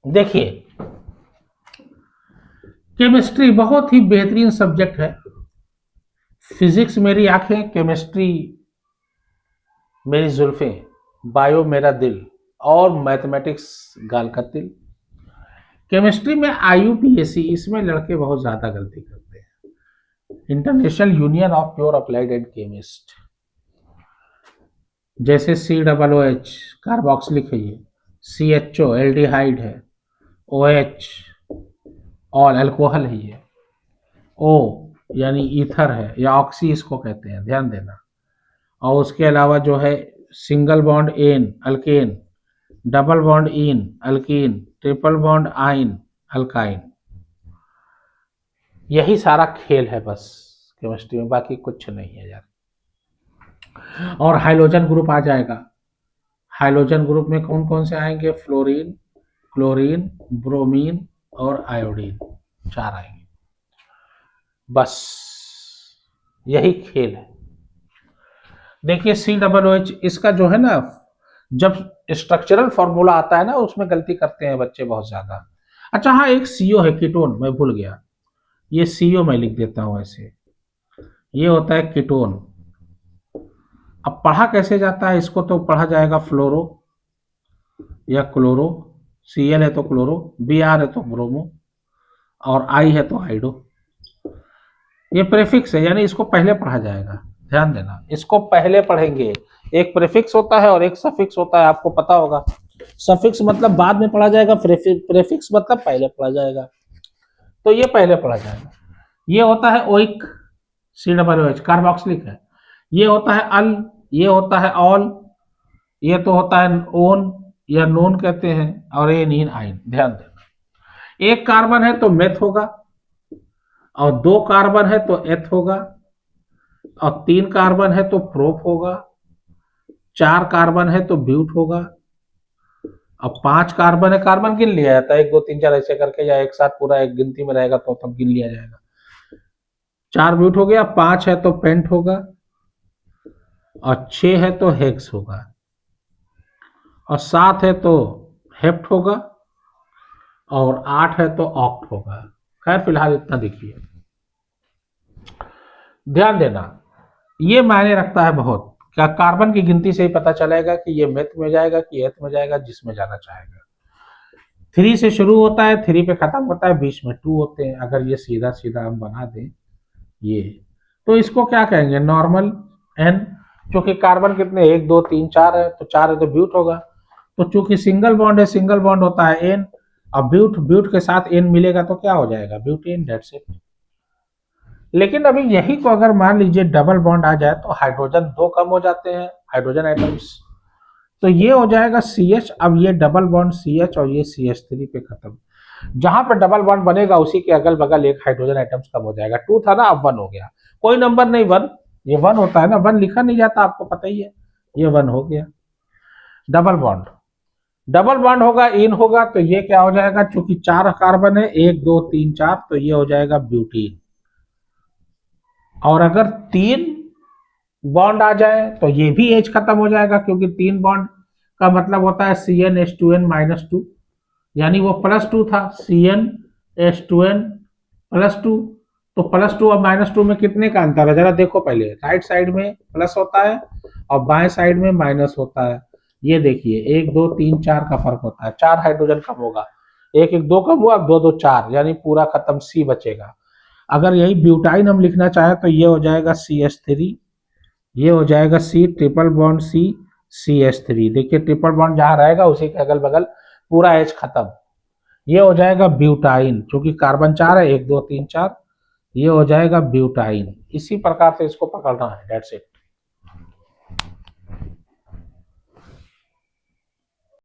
देखिए, केमिस्ट्री बहुत ही बेहतरीन सब्जेक्ट है। फिजिक्स मेरी आंखें, केमिस्ट्री मेरी जुल्फें, बायो मेरा दिल और मैथमेटिक्स गाल का तिल। केमिस्ट्री में IUPAC, इसमें लड़के बहुत ज्यादा गलती करते हैं। International union of pure applied and chemist, जैसे COOH कार्बोक्सिलिक है, ये CHO एल्डिहाइड है, OH ऑल अल्कोहल है, ये O यानी ईथर है या ऑक्सी इसको कहते हैं, ध्यान देना। और उसके अलावा जो है single bond an alkane, double bond in alkene, triple bond in alkyne. यही सारा खेल है बस केमिस्ट्री में, बाकी कुछ नहीं है यार। और हाइड्रोजन ग्रुप आ जाएगा। हाइड्रोजन ग्रुप में कौन कौन से आएंगे? फ्लोरीन, क्लोरीन, ब्रोमीन और आयोडीन, 4 आएंगे। बस यही खेल है। देखिए COOH, इसका जो है ना, जब स्ट्रक्चरल फॉर्मूला आता है ना, उसमें गलती करते हैं बच्चे बहुत ज्यादा। अच्छा हाँ, एक CO है कीटोन, मैं भूल गया, ये CO मैं लिख देता हूं ऐसे, ये होता है कीटोन। अब पढ़ा कैसे जाता है इसको? तो पढ़ा जाएगा फ्लोरो या क्लोरो, Cl है तो क्लोरो, Br है तो ब्रोमो और I है तो हाइड्रो। ये प्रेफिक्स है, यानी इसको पहले पढ़ा जाएगा। ध्यान देना, इसको पहले पढ़ेंगे। एक प्रेफिक्स होता है और एक सफिक्स होता है, आपको पता होगा। सफिक्स मतलब बाद में पढ़ा जाएगा, प्रेफिक्स मतलब पहले पढ़ा जाएगा। तो ये पहले पढ़ा जाएगा। ये होता है ओइक, COOH कार्बोक्सिलिक है। ये होता है अल, ये होता है ऑल, ये तो होता है ओन या नोन कहते हैं, और ये नीन आइन। ध्यान देना, एक कार्बन है तो मेथ होगा, और 2 कार्बन है तो एथ होगा, और 3 कार्बन है तो प्रोप होगा, 4 कार्बन है तो ब्यूट होगा, अब 5 कार्बन है, कार्बन गिन लिया जाता है 1 2 3 4 ऐसे करके, या एक साथ पूरा एक गिनती में रहेगा तो तब गिन लिया जाएगा। 4 ब्यूट हो गया, 5 है तो पेंट होगा, और 6 है तो हेक्स होगा, और 7 है तो हेप्ट होगा, और 8 है तो ऑक्ट होगा। खैर फिलहाल इतना देखिए, ध्यान देना, ये मायने रखता है बहुत। क्या कार्बन की गिनती से ही पता चलेगा कि ये मेथ में जाएगा कि एथ में जाएगा, जिसमें जाना चाहेगा। 3 से शुरू होता है, 3 पे खत्म होता है, बीच में 2 होते हैं। अगर ये सीधा सीधा हम बना दें ये, तो इसको क्या कहेंगे? Normal N। क्योंकि कार्बन कितने, 1 2 3 4 है, तो 4 है तो ब्यूट होगा। तो चूंकि सिंगल बॉन्ड है, सिंगल बॉन्ड होता है N, अब ब्यूट, ब्यूट के साथ N मिलेगा तो क्या हो जाएगा? Butane, that's it. लेकिन अभी यही को अगर मान लीजिए डबल बॉन्ड आ जाए तो हाइड्रोजन 2 कम हो जाते हैं, हाइड्रोजन आइटम्स। तो ये हो जाएगा CH, अब ये डबल बॉन्ड CH और ये CH3 पे खत्म। जहां पर डबल बॉन्ड बनेगा उसी के अगल बगल एक हाइड्रोजन आइटम्स कम हो जाएगा। 2 था ना, अब 1 हो गया। कोई नंबर नहीं, 1, ये 1 होता है ना, 1 लिखा नहीं जाता, आपको पता ही है, ये 1 हो गया। डबल बॉन्ड, डबल बॉन्ड होगा, इन होगा, तो ये क्या हो जाएगा? चूंकि 4 कार्बन है, 1 2 3 4, तो ये हो जाएगा ब्यूटीन। और अगर 3 बॉन्ड आ जाए तो ये भी एज खत्म हो जाएगा, क्योंकि 3 बॉन्ड का मतलब होता है CnH2n-2, यानी वो +2 था, CnH2n+2। तो +2 और -2 में कितने का अंतर है? जरा देखो पहले, राइट साइड में प्लस होता है और बाएं साइड में माइनस होता है। ये देखिए, 1 2 3 4 का फर्क होता है, 4 हाइड्रोजन कम होगा, 1 1 2 कम हुआ, 2 2 4, यानी पूरा खत्म, C बचेगा। अगर यही ब्यूटाइन हम लिखना चाहे तो ये हो जाएगा CH3, ये हो जाएगा C, triple bond C, CH3। देखिए ट्रिपल बॉन्ड जहां रहेगा उसी के अगल बगल पूरा एच खत्म। ये हो जाएगा ब्यूटाइन, क्योंकि कार्बन 4 है, 1 2 3 4, ये हो जाएगा ब्यूटाइन। इसी प्रकार से इसको पकड़ना है, डेट्स इट।